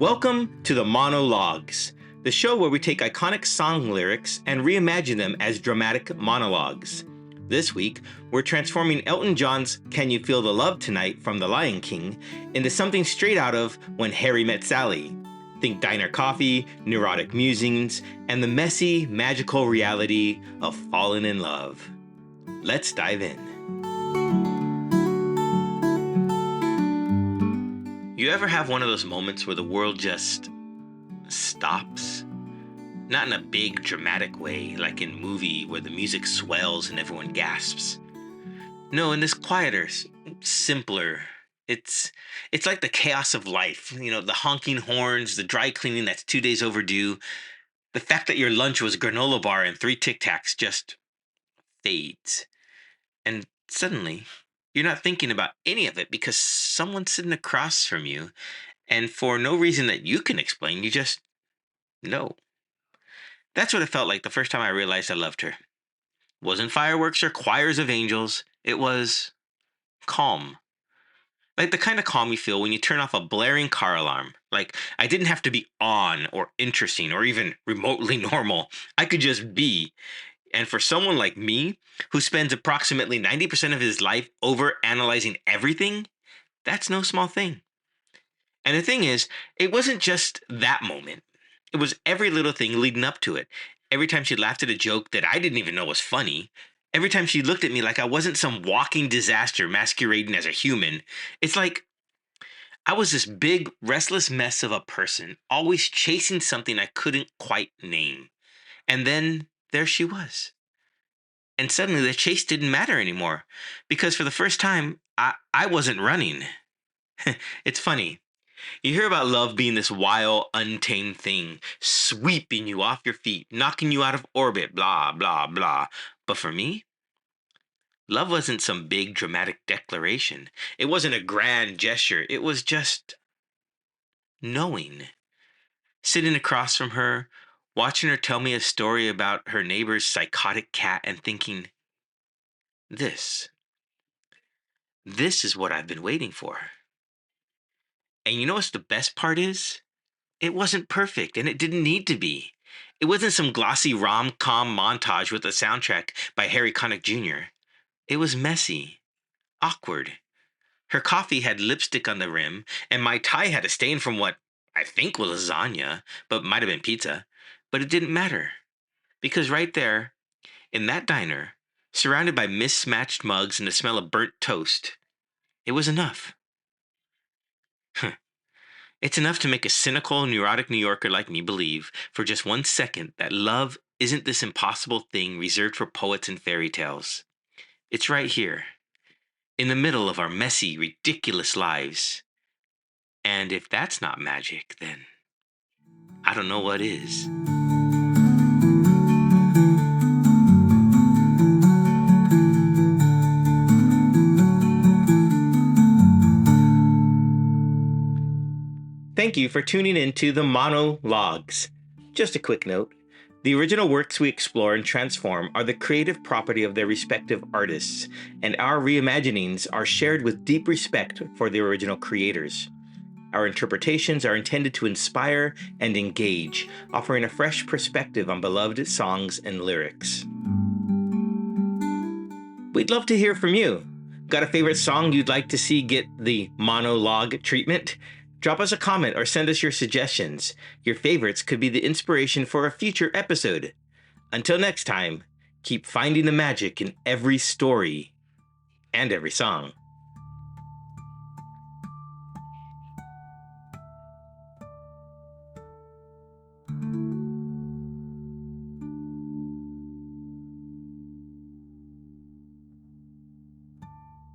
Welcome to the Monologues, the show where we take iconic song lyrics and reimagine them as dramatic monologues. This week, we're transforming Elton John's Can You Feel the Love Tonight from The Lion King into something straight out of When Harry Met Sally. Think diner coffee, neurotic musings, and the messy, magical reality of falling in love. Let's dive in. You ever have one of those moments where the world just stops? Not in a big dramatic way, like in a movie where the music swells and everyone gasps. No, in this quieter, simpler, it's like the chaos of life. The honking horns, the dry cleaning that's 2 days overdue, the fact that your lunch was granola bar and 3 Tic Tacs just fades. And suddenly, you're not thinking about any of it because someone's sitting across from you, and for no reason that you can explain, you just know. That's what it felt like the first time I realized I loved her. It wasn't fireworks or choirs of angels. It was calm. Like the kind of calm you feel when you turn off a blaring car alarm. Like I didn't have to be on or interesting or even remotely normal. I could just be. And for someone like me, who spends approximately 90% of his life over analyzing everything, that's no small thing. And the thing is, it wasn't just that moment. It was every little thing leading up to it. Every time she laughed at a joke that I didn't even know was funny. Every time she looked at me like I wasn't some walking disaster masquerading as a human. It's like I was this big, restless mess of a person, always chasing something I couldn't quite name. And then there she was. And suddenly the chase didn't matter anymore. Because for the first time, I wasn't running. It's funny. You hear about love being this wild, untamed thing, sweeping you off your feet, knocking you out of orbit, blah, blah, blah. But for me, love wasn't some big dramatic declaration. It wasn't a grand gesture. It was just knowing. Sitting across from her, watching her tell me a story about her neighbor's psychotic cat and thinking, this is what I've been waiting for. And you know what's the best part is? It wasn't perfect, and it didn't need to be. It wasn't some glossy rom-com montage with a soundtrack by Harry Connick Jr. It was messy, awkward. Her coffee had lipstick on the rim, and my tie had a stain from what I think was lasagna, but might have been pizza. But it didn't matter, because right there, in that diner, surrounded by mismatched mugs and the smell of burnt toast, it was enough. It's enough to make a cynical, neurotic New Yorker like me believe, for just 1 second, that love isn't this impossible thing reserved for poets and fairy tales. It's right here, in the middle of our messy, ridiculous lives. And if that's not magic, then I don't know what is. Thank you for tuning in to the Monologues. Just a quick note. The original works we explore and transform are the creative property of their respective artists, and our reimaginings are shared with deep respect for the original creators. Our interpretations are intended to inspire and engage, offering a fresh perspective on beloved songs and lyrics. We'd love to hear from you. Got a favorite song you'd like to see get the monologue treatment? Drop us a comment or send us your suggestions. Your favorites could be the inspiration for a future episode. Until next time, keep finding the magic in every story and every song.